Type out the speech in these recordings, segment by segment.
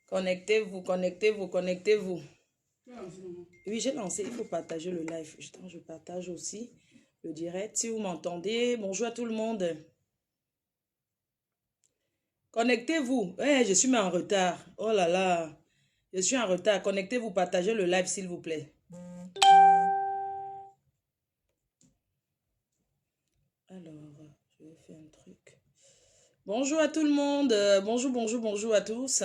Connectez-vous, connectez-vous, connectez-vous. Oui, j'ai lancé, il faut partager le live. Je partage aussi le direct. Si vous m'entendez, bonjour à tout le monde. Connectez-vous. Je suis mis en retard. Oh là là. Je suis en retard. Connectez-vous, partagez le live, s'il vous plaît. Alors, je vais faire un truc. Bonjour à tout le monde. Bonjour, bonjour, bonjour à tous.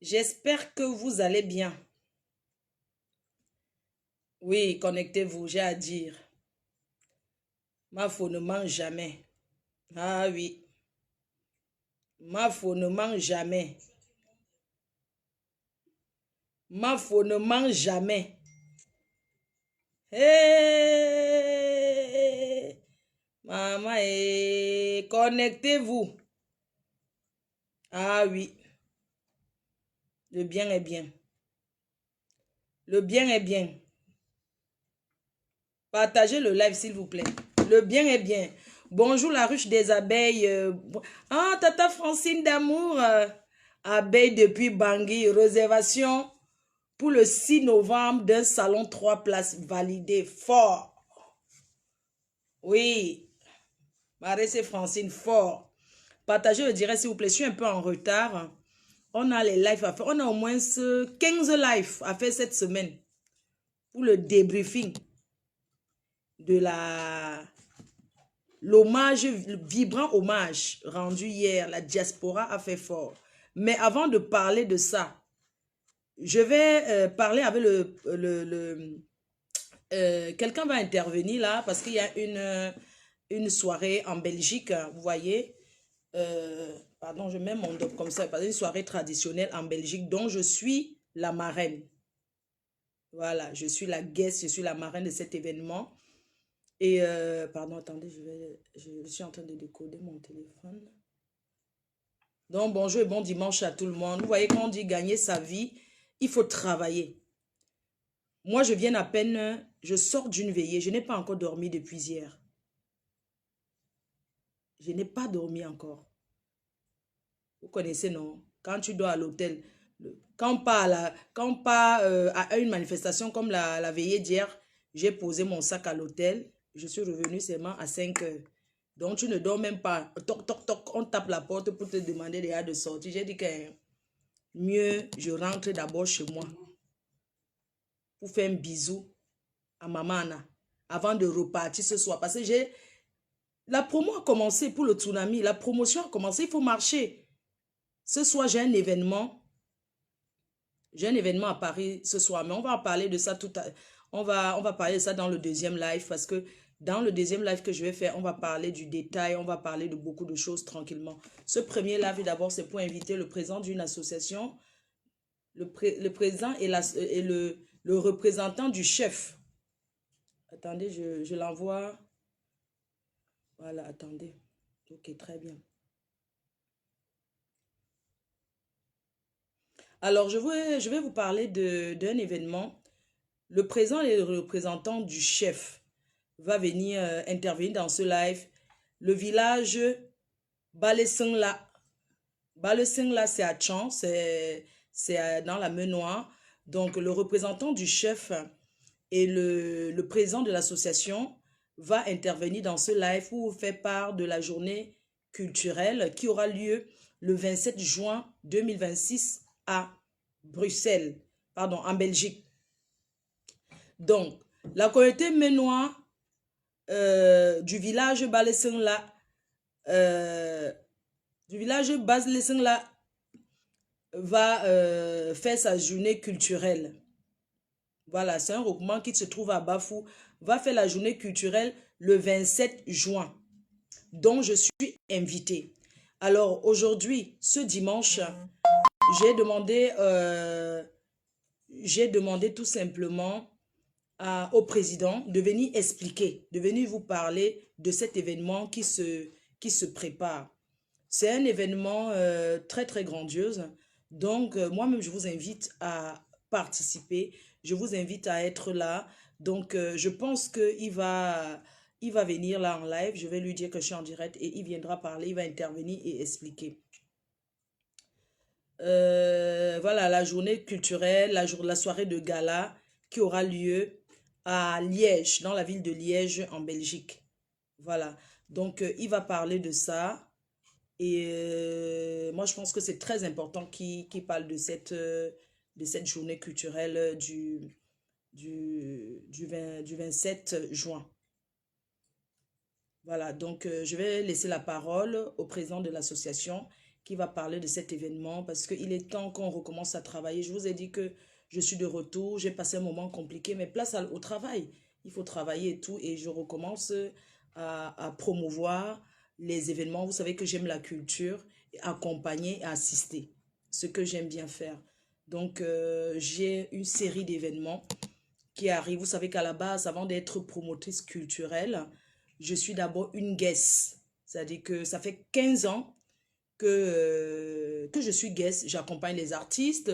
J'espère que vous allez bien. Oui, connectez-vous, j'ai à dire. Ma faux ne mange jamais. Ah oui. Ma faux ne mange jamais. Ma faux ne mange jamais. Hey! Maman, connectez-vous. Ah oui. Le bien est bien. Le bien est bien. Partagez le live, s'il vous plaît. Le bien est bien. Bonjour la ruche des abeilles. Ah, Tata Francine d'amour. Abeille depuis Bangui. Réservation pour le 6 novembre d'un salon 3 places validé. Fort. Oui. Marie Francine, fort. Partagez le direct, s'il vous plaît. Je suis un peu en retard. On a les lives à faire. On a au moins 15 lives à faire cette semaine pour le débriefing de l'hommage, le vibrant hommage rendu hier. La diaspora a fait fort. Mais avant de parler de ça, je vais parler avec quelqu'un va intervenir là parce qu'il y a une soirée en Belgique, vous voyez. Pardon, je mets mon dos comme ça. Une soirée traditionnelle en Belgique dont je suis la marraine. Voilà, je suis la guest, je suis la marraine de cet événement. Et, pardon, attendez, je suis en train de décoder mon téléphone. Donc, bonjour et bon dimanche à tout le monde. Vous voyez, quand on dit gagner sa vie, il faut travailler. Moi, je viens à peine, je sors d'une veillée. Je n'ai pas encore dormi depuis hier. Je n'ai pas dormi encore. Vous connaissez, non? Quand tu dors à l'hôtel, quand on part à une manifestation comme la veillée d'hier, j'ai posé mon sac à l'hôtel. Je suis revenue seulement à 5 heures. Donc, tu ne dors même pas. Toc, toc, toc, on tape la porte pour te demander déjà de sortir. J'ai dit que mieux, je rentre d'abord chez moi pour faire un bisou à maman Anna avant de repartir ce soir. Parce que la promo a commencé pour le tsunami. La promotion a commencé, il faut marcher. Ce soir, j'ai un événement. J'ai un événement à Paris ce soir, mais on va en parler de ça tout à l'heure. On va parler de ça dans le deuxième live parce que dans le deuxième live que je vais faire, on va parler du détail, on va parler de beaucoup de choses tranquillement. Ce premier live, d'abord, c'est pour inviter le président d'une association, le président et le représentant du chef. Attendez, je l'envoie. Voilà, attendez. Ok, très bien. Alors, je vais vous parler d'un événement. Le président et le représentant du chef va venir intervenir dans ce live. Le village Balesengla. Balesengla, c'est à Tchan, c'est dans la Menoire. Donc, le représentant du chef et le président de l'association va intervenir dans ce live pour vous faire part de la journée culturelle qui aura lieu le 27 juin 2026 à Bruxelles, pardon, en Belgique. Donc, la communauté ménois du village Balesengla, va faire sa journée culturelle. Voilà, c'est un regroupement qui se trouve à Bafou, va faire la journée culturelle le 27 juin, dont je suis invitée. Alors, aujourd'hui, ce dimanche, j'ai demandé tout simplement au président de venir expliquer, de venir vous parler de cet événement qui se prépare. C'est un événement très, très grandiose. Donc, moi-même, je vous invite à participer. Je vous invite à être là. Donc, je pense qu'il va venir là en live. Je vais lui dire que je suis en direct et il viendra parler, il va intervenir et expliquer. voilà, la journée culturelle, la soirée de gala qui aura lieu à Liège, dans la ville de Liège, en Belgique. Voilà. Donc, il va parler de ça. Et moi, je pense que c'est très important qu'il parle de cette journée culturelle du 27 juin. Voilà, donc je vais laisser la parole au président de l'association qui va parler de cet événement parce qu'il est temps qu'on recommence à travailler. Je vous ai dit que je suis de retour, j'ai passé un moment compliqué, mais au travail. Il faut travailler et tout et je recommence à promouvoir les événements. Vous savez que j'aime la culture, accompagner et assister, ce que j'aime bien faire. Donc, j'ai une série d'événements qui arrivent. Vous savez qu'à la base, avant d'être promotrice culturelle, je suis d'abord une guest. C'est-à-dire que ça fait 15 ans que je suis guest. J'accompagne les artistes.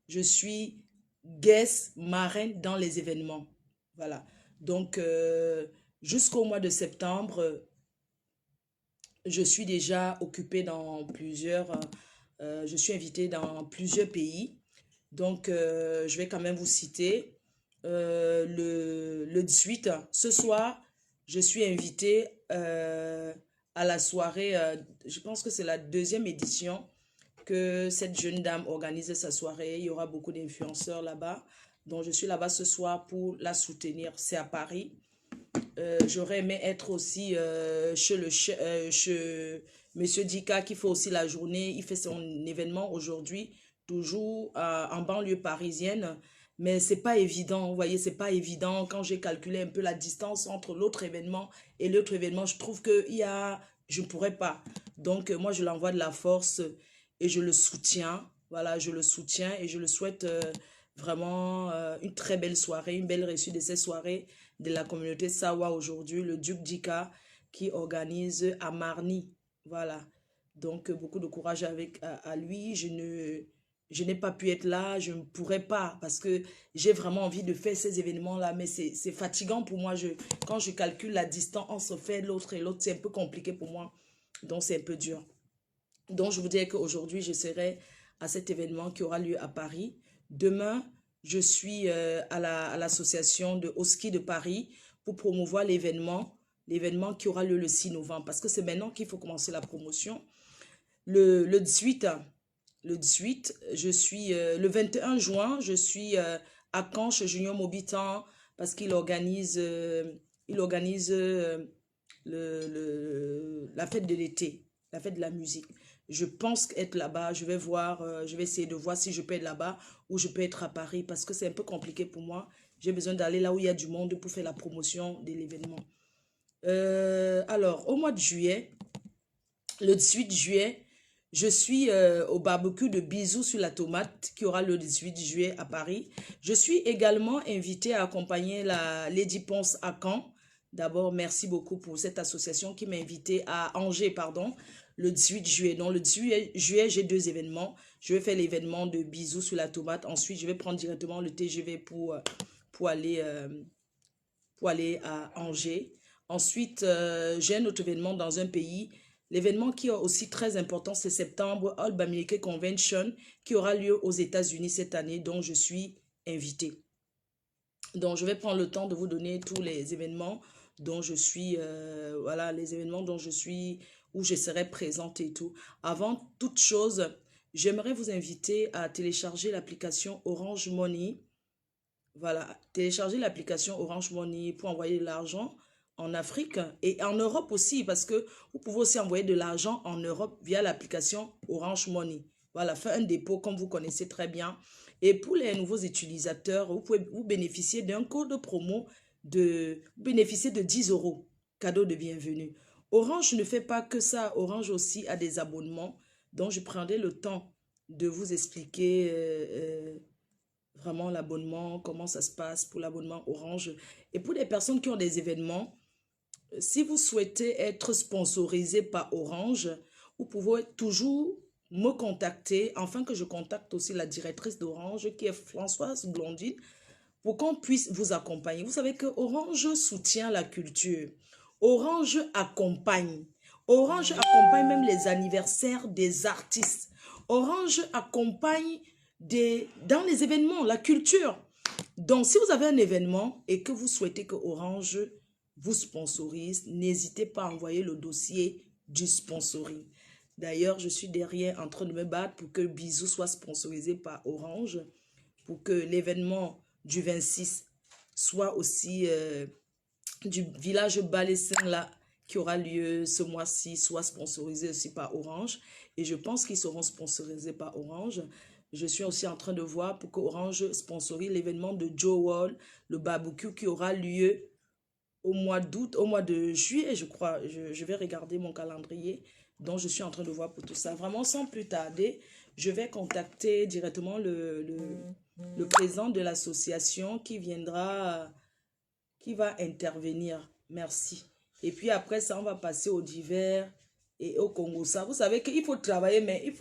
Je suis guest marraine dans les événements. Voilà. Donc, jusqu'au mois de septembre, je suis déjà occupée dans je suis invitée dans plusieurs pays. Donc, je vais quand même vous citer le 18. Ce soir, je suis invitée à la soirée, je pense que c'est la deuxième édition que cette jeune dame organise sa soirée. Il y aura beaucoup d'influenceurs là-bas. Donc, je suis là-bas ce soir pour la soutenir. C'est à Paris. J'aurais aimé être aussi chez Monsieur Dika qui fait aussi la journée. Il fait son événement aujourd'hui, toujours en banlieue parisienne. Mais c'est pas évident, vous voyez, c'est pas évident. Quand j'ai calculé un peu la distance entre l'autre événement et l'autre événement, je trouve que je ne pourrais pas. Donc, moi, je l'envoie de la force et je le soutiens. Voilà, je le soutiens et je le souhaite vraiment une très belle soirée, une belle réussite de cette soirée de la communauté Sawa aujourd'hui, le Duc Dika qui organise à Marny. Voilà. Donc, beaucoup de courage à lui. Je n'ai pas pu être là, je ne pourrais pas parce que j'ai vraiment envie de faire ces événements-là, mais c'est fatigant pour moi. Quand je calcule la distance entre fait l'autre et l'autre, c'est un peu compliqué pour moi. Donc, c'est un peu dur. Donc, je vous dirais qu'aujourd'hui, je serai à cet événement qui aura lieu à Paris. Demain, je suis à l'association de Oski de Paris pour promouvoir l'événement qui aura lieu le 6 novembre. Parce que c'est maintenant qu'il faut commencer la promotion. Le 18, je suis, le 21 juin, je suis à Caen chez Junior Mobitan parce qu'il organise, la fête de l'été, la fête de la musique. Je pense être là-bas, je vais voir, je vais essayer de voir si je peux être là-bas ou je peux être à Paris parce que c'est un peu compliqué pour moi. J'ai besoin d'aller là où il y a du monde pour faire la promotion de l'événement. Alors, au mois de juillet, le 18 juillet, je suis au barbecue de Bisous sur la tomate qui aura le 18 juillet à Paris. Je suis également invitée à accompagner la Lady Ponce à Caen. D'abord, merci beaucoup pour cette association qui m'a invitée à Angers, pardon, le 18 juillet. Donc, le 18 juillet, j'ai deux événements. Je vais faire l'événement de Bisous sur la tomate. Ensuite, je vais prendre directement le TGV pour aller à Angers. Ensuite, j'ai un autre événement dans un pays. L'événement qui est aussi très important, c'est septembre, All Bamileke Convention, qui aura lieu aux États-Unis cette année, dont je suis invitée. Donc, je vais prendre le temps de vous donner tous les événements dont je suis, voilà, les événements dont je suis, où je serai présente et tout. Avant toute chose, j'aimerais vous inviter à télécharger l'application Orange Money. Voilà, télécharger l'application Orange Money pour envoyer de l'argent en Afrique et en Europe aussi, parce que vous pouvez aussi envoyer de l'argent en Europe via l'application Orange Money. Voilà, faire un dépôt comme vous connaissez très bien. Et pour les nouveaux utilisateurs, vous pouvez vous bénéficier d'un code promo bénéficier de 10 euros, cadeau de bienvenue. Orange ne fait pas que ça, Orange aussi a des abonnements, donc je prendrai le temps de vous expliquer vraiment l'abonnement, comment ça se passe pour l'abonnement Orange. Et pour les personnes qui ont des événements, si vous souhaitez être sponsorisé par Orange, vous pouvez toujours me contacter, afin que je contacte aussi la directrice d'Orange, qui est Françoise Blondine, pour qu'on puisse vous accompagner. Vous savez que Orange soutient la culture. Orange accompagne. Orange accompagne même les anniversaires des artistes. Orange accompagne dans les événements, la culture. Donc, si vous avez un événement et que vous souhaitez que Orange vous sponsorise, n'hésitez pas à envoyer le dossier du sponsoring. D'ailleurs, je suis derrière en train de me battre pour que Bisou soit sponsorisé par Orange, pour que l'événement du 26 soit aussi du village Balessin là, qui aura lieu ce mois-ci, soit sponsorisé aussi par Orange. Et je pense qu'ils seront sponsorisés par Orange. Je suis aussi en train de voir pour que Orange sponsorise l'événement de Joe Wall, le barbecue qui aura lieu au mois d'août, au mois de juillet, je crois. Je vais regarder mon calendrier. Donc, je suis en train de voir pour tout ça. Vraiment, sans plus tarder, je vais contacter directement le président de l'association qui viendra, qui va intervenir. Merci. Et puis après ça, on va passer au divers et au Congossa. Vous savez qu'il faut travailler, mais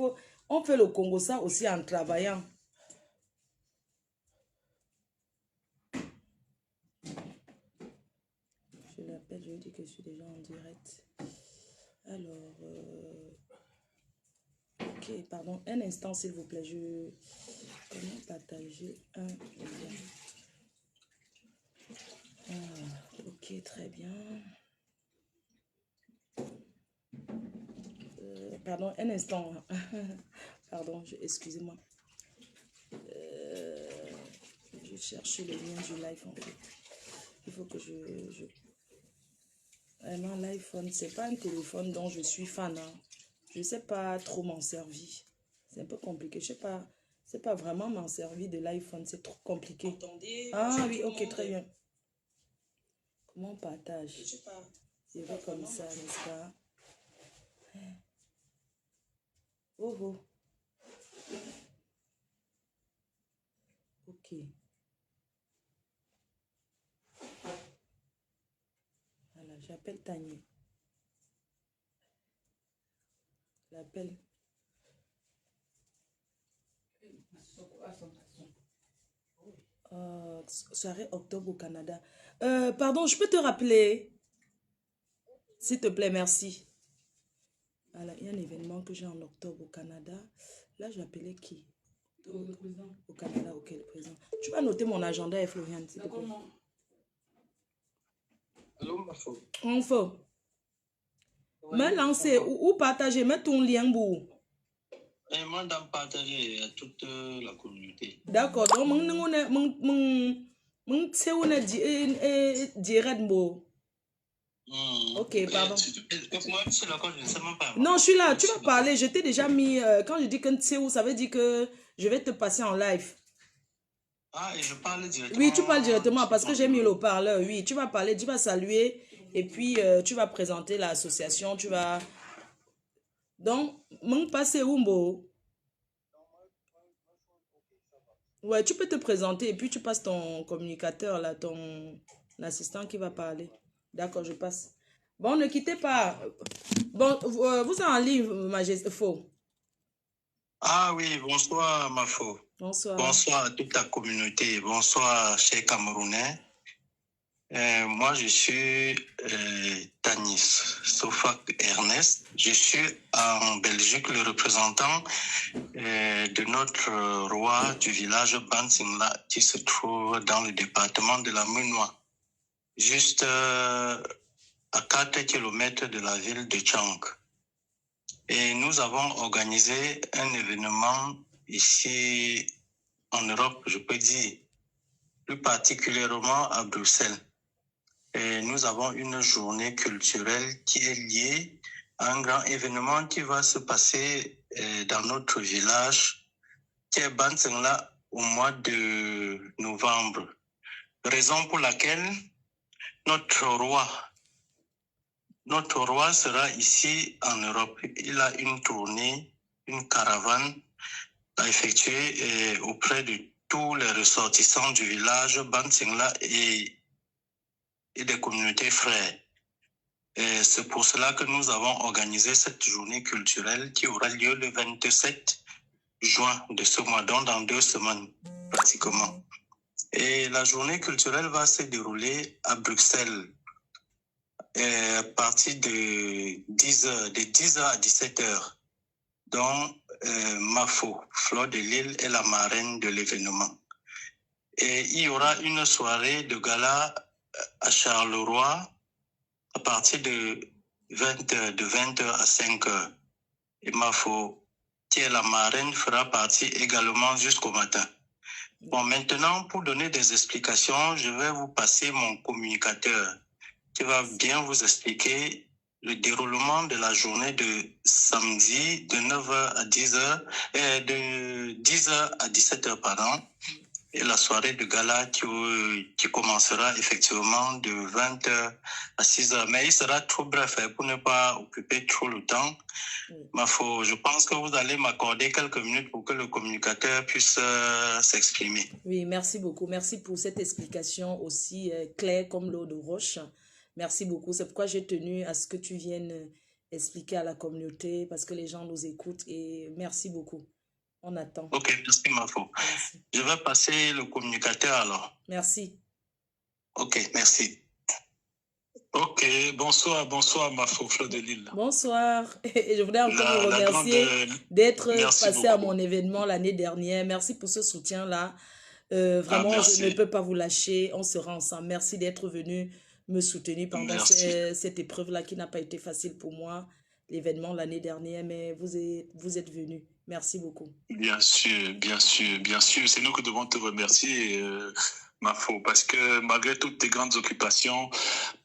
on fait le Congossa aussi en travaillant. Je l'appelle, je lui dis que je suis déjà en direct. Alors, ok, pardon, un instant s'il vous plaît. Comment partager un lien? Ok, très bien. Pardon, un instant. Pardon, excusez-moi. Je cherche le lien du live en fait. Il faut que Vraiment, l'iPhone, c'est pas un téléphone dont je suis fan. Hein. Je ne sais pas trop m'en servir. C'est un peu compliqué. Je sais pas. C'est pas vraiment m'en servir de l'iPhone. C'est trop compliqué. Entendez, ah oui, ok, très bien. Comment on partage? Je sais pas. Je vais comme ça, n'est-ce pas? Oh, oh. Ok. Voilà, j'appelle Tania. L'appelle. Soirée octobre au Canada. Pardon, je peux te rappeler? S'il te plaît, merci. Voilà, il y a un événement que j'ai en octobre au Canada. Là, j'ai appelé qui? Le président. Au Canada, ok, le président. Tu vas noter mon agenda, Florian, s'il te plaît. Allô, ma femme. On fait. Me lancer ou partager, mets ton lien pour. Et moi, d'en partager à toute la communauté. D'accord, donc, direct, beau. Ok, pardon. Moi, je suis là quand je ne sais même pas. Non, je suis là, tu vas parler. Je t'ai déjà mis. Quand je dis que c'est où, ça veut dire que je vais te passer en live. Ah, et je parle directement. Oui, tu parles directement parce que j'ai mis le haut-parleur. Oui, tu vas parler, tu vas saluer et puis tu vas présenter l'association. Tu vas. Donc, mon passé Umbo. Ouais, tu peux te présenter et puis tu passes ton communicateur là, ton assistant qui va parler. D'accord, je passe. Bon, ne quittez pas. Bon, vous êtes en ligne, Majesté Faux. Ah oui, bonsoir, ma faux. Bonsoir. Bonsoir à toute ta communauté. Bonsoir, chers Camerounais. Moi, je suis Tanis Sofak Ernest. Je suis en Belgique le représentant de notre roi du village Bansingla qui se trouve dans le département de la Ménois, juste à 4 km de la ville de Tchang. Et nous avons organisé un événement ici en Europe, je peux dire, plus particulièrement à Bruxelles. Et nous avons une journée culturelle qui est liée à un grand événement qui va se passer dans notre village, qui est Bansengla, au mois de novembre. Raison pour laquelle notre roi sera ici en Europe. Il a une tournée, une caravane à effectuer auprès de tous les ressortissants du village Bansengla et des communautés frères. C'est pour cela que nous avons organisé cette journée culturelle qui aura lieu le 27 juin de ce mois, donc dans 2 semaines pratiquement. Et la journée culturelle va se dérouler à Bruxelles à partir de 10h à 17h. Donc, Mafo, Fleur de Lille, est la marraine de l'événement. Et il y aura une soirée de gala à Charleroi à partir de 20h à 5h. Et Mafo, qui est la marraine, fera partie également jusqu'au matin. Bon, maintenant, pour donner des explications, je vais vous passer mon communicateur qui va bien vous expliquer le déroulement de la journée de samedi de 9h à 10h, de 10h à 17h, pardon, et la soirée de gala qui commencera effectivement de 20h à 6h. Mais il sera trop bref pour ne pas occuper trop le temps. Je pense que vous allez m'accorder quelques minutes pour que le communicateur puisse s'exprimer. Oui, merci beaucoup. Merci pour cette explication aussi claire comme l'eau de roche. Merci beaucoup. C'est pourquoi j'ai tenu à ce que tu viennes expliquer à la communauté parce que les gens nous écoutent et merci beaucoup. On attend. Ok, merci Mafo. Merci. Je vais passer le communicateur alors. Merci. Ok, merci. Ok, bonsoir Mafo, Fleur de Lille. Bonsoir. Et je voudrais encore vous remercier d'être passé beaucoup à mon événement l'année dernière. Merci pour ce soutien-là. Vraiment, je ne peux pas vous lâcher. On sera ensemble. Merci d'être venu me soutenir pendant cette épreuve-là qui n'a pas été facile pour moi, l'événement l'année dernière, mais vous êtes venu. Merci beaucoup. Bien sûr. C'est nous qui devons te remercier, Mafo, parce que malgré toutes tes grandes occupations,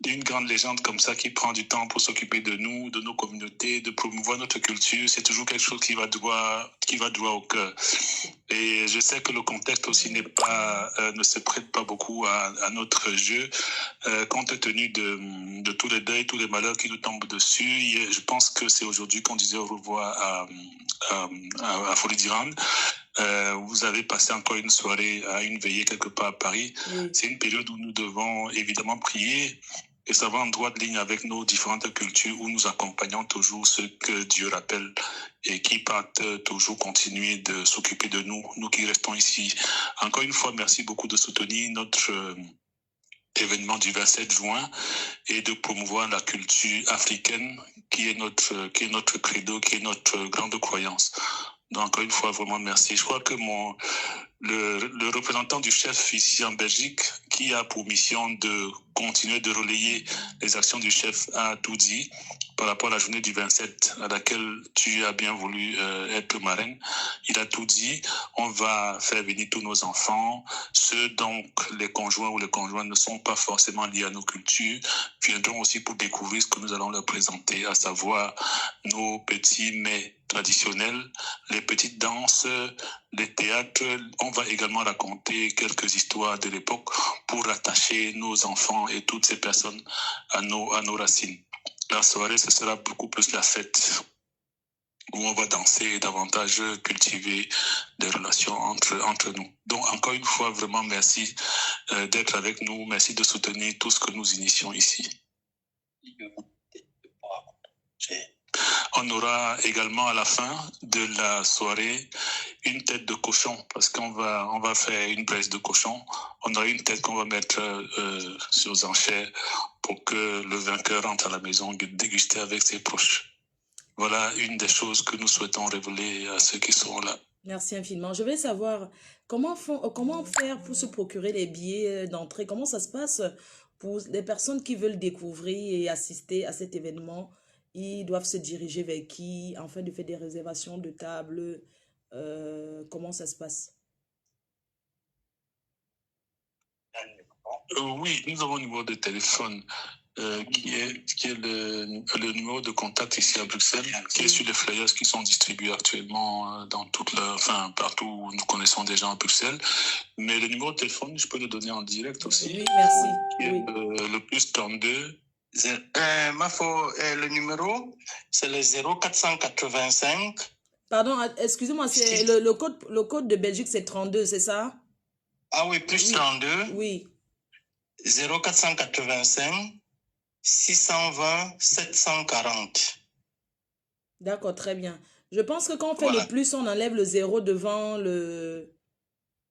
une grande légende comme ça qui prend du temps pour s'occuper de nous, de nos communautés, de promouvoir notre culture, c'est toujours quelque chose qui va droit au cœur. Et je sais que le contexte aussi ne se prête pas beaucoup à notre jeu, compte tenu de tous les deuils, tous les malheurs qui nous tombent dessus. Je pense que c'est aujourd'hui qu'on disait au revoir à Folie d'Iran. Vous avez passé encore une soirée à une veillée quelque part à Paris. Oui. C'est une période où nous devons évidemment prier et savoir en droite ligne avec nos différentes cultures où nous accompagnons toujours ceux que Dieu rappelle et qui partent toujours continuer de s'occuper de nous, nous qui restons ici. Encore une fois, merci beaucoup de soutenir notre événement du 27 juin et de promouvoir la culture africaine qui est notre credo, qui est notre grande croyance. Donc, encore une fois, vraiment merci. Je crois que le représentant du chef ici en Belgique, qui a pour mission de continuer de relayer les actions du chef, a tout dit par rapport à la journée du 27 à laquelle tu as bien voulu être marraine. Il a tout dit. On va faire venir tous nos enfants. Ceux donc les conjoints ou les conjointes ne sont pas forcément liés à nos cultures viendront aussi pour découvrir ce que nous allons leur présenter, à savoir nos petits mets traditionnels, les petites danses, les théâtres. On va également raconter quelques histoires de l'époque pour rattacher nos enfants et toutes ces personnes à nos racines. La soirée, ce sera beaucoup plus la fête où on va danser et davantage cultiver des relations entre nous. Donc, encore une fois, vraiment merci d'être avec nous. Merci de soutenir tout ce que nous initions ici. On aura également à la fin de la soirée une tête de cochon parce qu'on va faire une braise de cochon. On aura une tête qu'on va mettre sur enchères pour que le vainqueur rentre à la maison déguster avec ses proches. Voilà une des choses que nous souhaitons révéler à ceux qui seront là. Merci infiniment. Je vais savoir comment faire pour se procurer les billets d'entrée. Comment ça se passe pour les personnes qui veulent découvrir et assister à cet événement? Ils doivent se diriger vers qui afin de faire des réservations de table? Comment ça se passe? Oui, nous avons un numéro de téléphone qui est le numéro de contact ici à Bruxelles, qui est sur les flyers qui sont distribués actuellement dans partout où nous connaissons des gens à Bruxelles. Mais le numéro de téléphone, je peux le donner en direct aussi. Oui, merci. Qui est le plus 32. Mafo, le numéro, c'est le 0485. Pardon, excusez-moi, c'est le code de Belgique, c'est 32, c'est ça? Ah oui, plus 32. Oui. 0485 620 740. D'accord, très bien. Je pense que quand on fait le plus, on enlève le 0 devant le...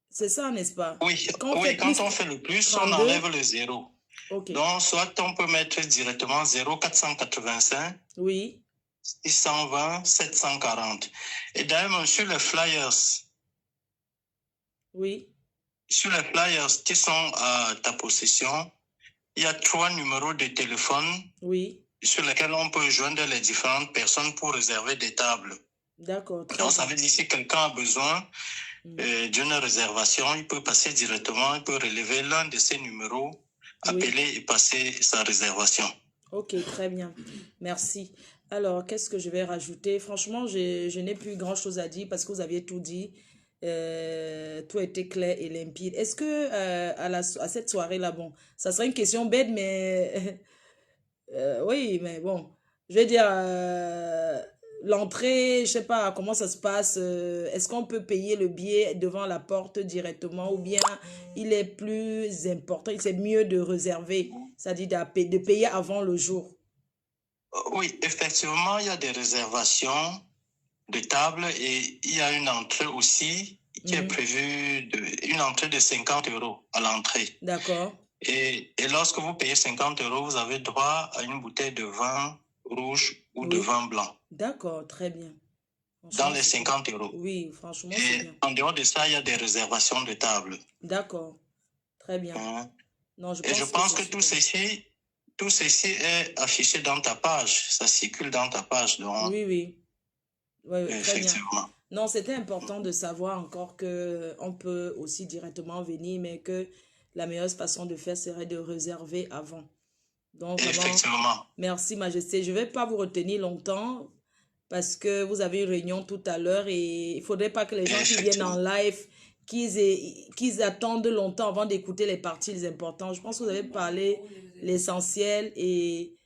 C'est ça, n'est-ce pas? Oui, quand on fait le plus, 32, on enlève le 0. Okay. Donc, soit on peut mettre directement 0485. Oui. 620 740. Et d'ailleurs, sur les flyers, Oui. sur les flyers qui sont à ta possession, il y a 3 numéros de téléphone Oui. sur lesquels on peut joindre les différentes personnes pour réserver des tables. D'accord, très Donc, bien. ça veut dire si quelqu'un a besoin d'une réservation, il peut passer directement, il peut relever l'un de ces numéros, appeler et passer sa réservation. Ok, très bien. Merci. Alors, qu'est-ce que je vais rajouter? Franchement, je n'ai plus grand-chose à dire parce que vous aviez tout dit. Tout était clair et limpide. Est-ce que à cette soirée-là, bon, ça serait une question bête, mais oui, mais bon, je vais dire l'entrée, je sais pas comment ça se passe. Est-ce qu'on peut payer le billet devant la porte directement ou bien il est plus important, c'est mieux de réserver, c'est-à-dire de payer avant le jour? Oui, effectivement, il y a des réservations de tables et il y a une entrée aussi qui est prévue, une entrée de 50 € à l'entrée. D'accord. Et lorsque vous payez 50 €, vous avez droit à une bouteille de vin rouge ou de vin blanc. D'accord, très bien. Dans les 50 €. Oui, franchement, c'est bien. En dehors de ça, il y a des réservations de table. D'accord, très bien. Non, je pense que tout ceci est affiché dans ta page. Ça circule dans ta page. Donc, oui, très effectivement. bien. Non, c'était important de savoir encore qu'on peut aussi directement venir, mais que la meilleure façon de faire serait de réserver avant. Donc, effectivement. Merci, Majesté. Je ne vais pas vous retenir longtemps parce que vous avez une réunion tout à l'heure et il ne faudrait pas que les gens qui viennent en live, qu'ils attendent longtemps avant d'écouter les parties importantes. Je pense que vous avez parlé l'essentiel et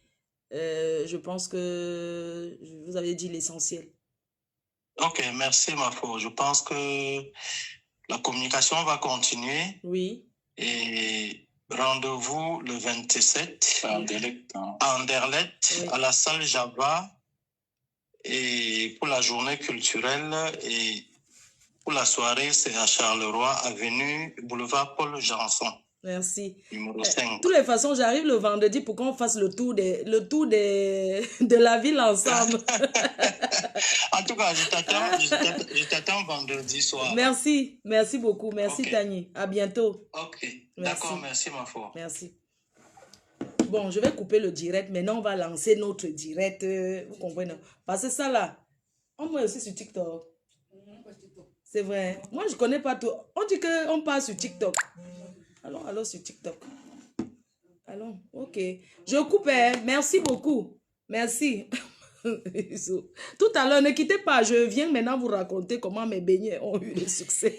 je pense que vous avez dit l'essentiel. Ok, merci Mafo. Je pense que la communication va continuer. Oui. Et rendez-vous le 27 à Anderlecht, à la salle Java, et pour la journée culturelle, et pour la soirée, c'est à Charleroi, avenue Boulevard Paul Janson. Merci. Numéro 5. De toutes les façons, j'arrive le vendredi pour qu'on fasse le tour de la ville ensemble. En tout cas, je t'attends vendredi soir. Merci beaucoup. Merci Tani. À bientôt. Ok, d'accord, merci ma foi. Merci. Bon, je vais couper le direct. Maintenant, on va lancer notre direct. Vous comprenez? Parce que ça là, on est aussi sur TikTok. C'est vrai. Moi, je ne connais pas tout. On dit qu'on passe sur TikTok. Allons sur TikTok. Allons, ok. Je coupe. Merci beaucoup. Merci. Tout à l'heure, ne quittez pas. Je viens maintenant vous raconter comment mes beignets ont eu le succès.